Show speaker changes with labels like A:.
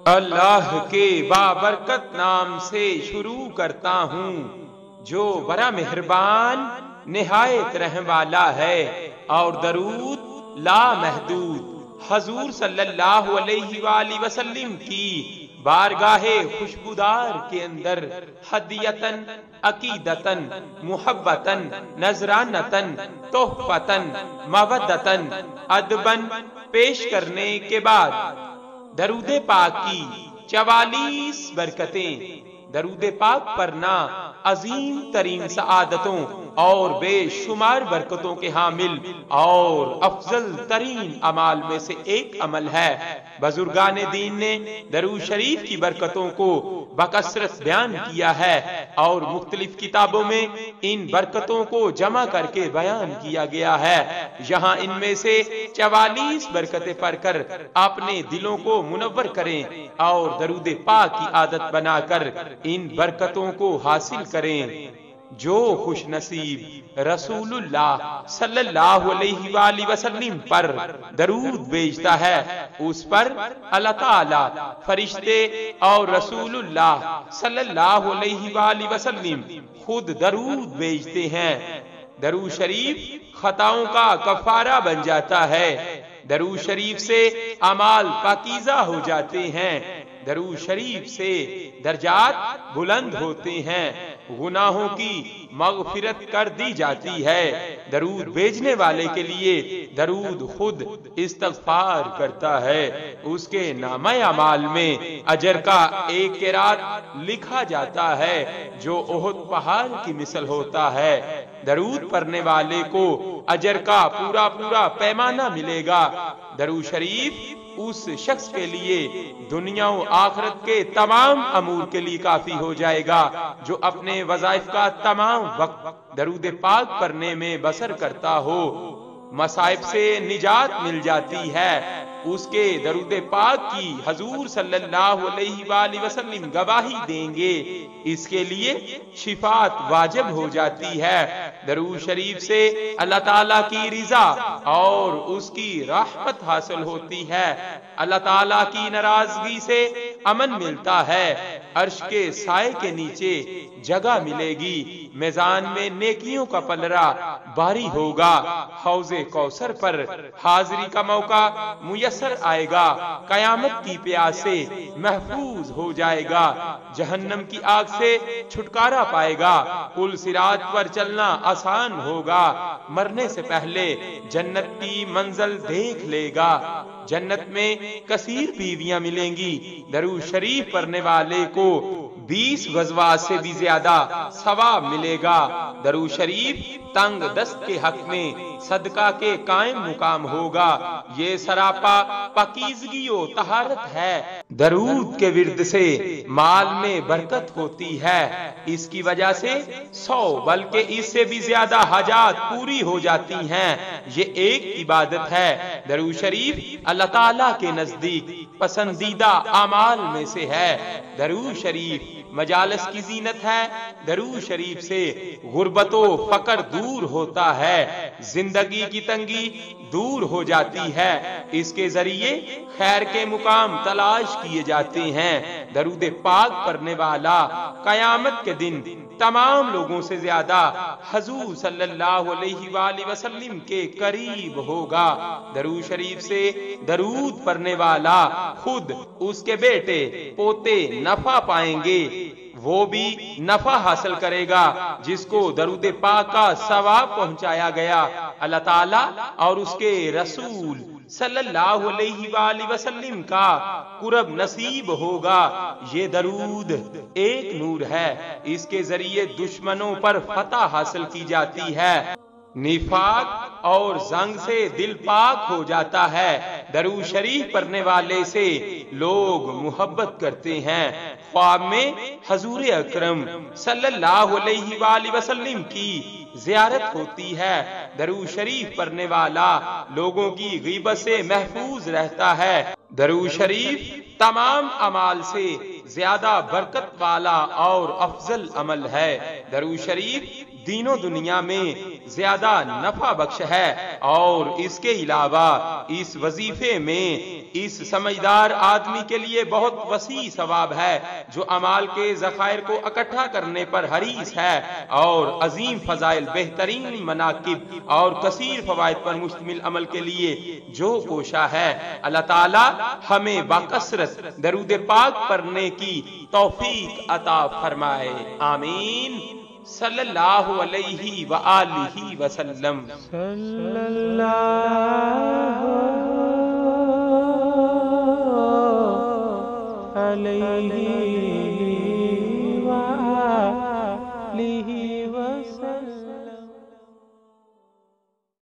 A: اللہ کے بابرکت نام سے شروع کرتا ہوں جو بڑا مہربان نہایت رحم والا ہے، اور درود لا محدود حضور صلی اللہ علیہ وآلہ وسلم کی بارگاہ خوشبودار کے اندر ہدیتن، عقیدتن، محبتن، نذرانتن، تحفتن، مودتن، ادبن پیش کرنے کے بعد درود پاک کی 44 برکتیں۔ درود پاک پڑھنا عظیم ترین سعادتوں اور بے شمار برکتوں کے حامل اور افضل ترین اعمال میں سے ایک عمل ہے۔ بزرگان دین نے درود شریف کی برکتوں کو بکثرت بیان کیا ہے، اور مختلف کتابوں میں ان برکتوں کو جمع کر کے بیان کیا گیا ہے۔ یہاں ان میں سے 44 برکتیں پڑھ کر اپنے دلوں کو منور کریں اور درود پاک کی عادت بنا کر ان برکتوں کو حاصل کریں۔ جو خوش نصیب رسول اللہ صلی اللہ علیہ وآلہ وسلم پر درود بھیجتا ہے، اس پر اللہ تعالی، فرشتے اور رسول اللہ صلی اللہ علیہ وآلہ وسلم خود درود بھیجتے ہیں۔ درود شریف خطاؤں کا کفارہ بن جاتا ہے، درود شریف سے اعمال پاکیزہ ہو جاتے ہیں، درود شریف سے درجات بلند ہوتے ہیں، گناہوں کی مغفرت کر دی جاتی ہے۔ درود بھیجنے والے کے لیے درود خود استغفار کرتا ہے، اس کے نامہ اعمال میں اجر کا ایک قیراط لکھا جاتا ہے جو احد پہاڑ کی مثل ہوتا ہے۔ درود پڑھنے والے کو اجر کا پورا پیمانہ ملے گا۔ درود شریف اس شخص کے لیے دنیا و آخرت کے تمام امور کے لیے کافی ہو جائے گا جو اپنے وظائف کا تمام وقت درود پاک پڑھنے میں بسر کرتا ہو۔ مصائب سے نجات مل جاتی ہے، اس کے درود پاک کی حضور صلی اللہ علیہ وآلہ وسلم گواہی دیں گے، اس کے لیے شفاعت واجب ہو جاتی ہے۔ درود شریف سے اللہ تعالیٰ کی رضا اور اس کی رحمت حاصل ہوتی ہے، اللہ تعالیٰ کی ناراضگی سے امن ملتا ہے، عرش کے سائے کے نیچے جگہ ملے گی، میزان میں نیکیوں کا پلڑا باری ہوگا، حوض کوثر پر حاضری کا موقع میسر آئے گا، قیامت کی پیاس سے محفوظ ہو جائے گا، جہنم کی آگ سے چھٹکارا پائے گا، پل صراط پر چلنا آسان ہوگا، مرنے سے پہلے جنت کی منزل دیکھ لے گا، جنت میں کثیر بیویاں ملیں گی۔ درود شریف پڑھنے والے کو 20 غزوات سے بھی زیادہ ثواب ملے گا۔ درود شریف تنگ دست کے حق میں صدقہ کے قائم مقام ہوگا، یہ سراپا پاکیزگی و طہارت ہے۔ درود کے ورد سے مال میں برکت ہوتی ہے، اس کی وجہ سے 100 بلکہ اس سے بھی زیادہ حاجات پوری ہو جاتی ہیں، یہ ایک عبادت ہے۔ درود شریف اللہ تعالیٰ کے نزدیک پسندیدہ اعمال میں سے ہے۔ درود شریف مجالس کی زینت ہے، درود شریف سے غربت و فقر دور ہوتا ہے، زندگی کی تنگی دور ہو جاتی ہے، اس کے ذریعے خیر کے مقام تلاش کیے جاتے ہیں۔ درود پاک پڑھنے والا قیامت کے دن تمام لوگوں سے زیادہ حضور صلی اللہ علیہ وآلہ وسلم کے قریب ہوگا۔ درود شریف سے درود پڑھنے والا خود اس کے بیٹے پوتے نفع پائیں گے، وہ بھی نفع حاصل کرے گا جس کو درود پاک کا ثواب پہنچایا گیا۔ اللہ تعالیٰ اور اس کے رسول صلی اللہ علیہ وآلہ وسلم کا قرب نصیب ہوگا۔ یہ درود ایک نور ہے، اس کے ذریعے دشمنوں پر فتح حاصل کی جاتی ہے، نفاق اور زنگ سے دل پاک ہو جاتا ہے۔ درود شریف پڑھنے والے سے لوگ محبت کرتے ہیں، خواب میں حضور اکرم صلی اللہ علیہ وآلہ وسلم کی زیارت ہوتی ہے۔ درود شریف پڑھنے والا لوگوں کی غیبت سے محفوظ رہتا ہے۔ درود شریف تمام اعمال سے زیادہ برکت والا اور افضل عمل ہے۔ درود شریف دین و دنیا میں زیادہ نفع بخش ہے، اور اس کے علاوہ اس وظیفے میں اس سمجھدار آدمی کے لیے بہت وسیع ثواب ہے جو اعمال کے ذخائر کو اکٹھا کرنے پر حریص ہے، اور عظیم فضائل، بہترین مناقب اور کثیر فوائد پر مشتمل عمل کے لیے جو کوشاں ہے۔ اللہ تعالی ہمیں باکثرت درود پاک پڑھنے کی توفیق عطا فرمائے، آمین۔ صلی اللہ علیہ وآلہ وسلم۔
B: صلی اللہ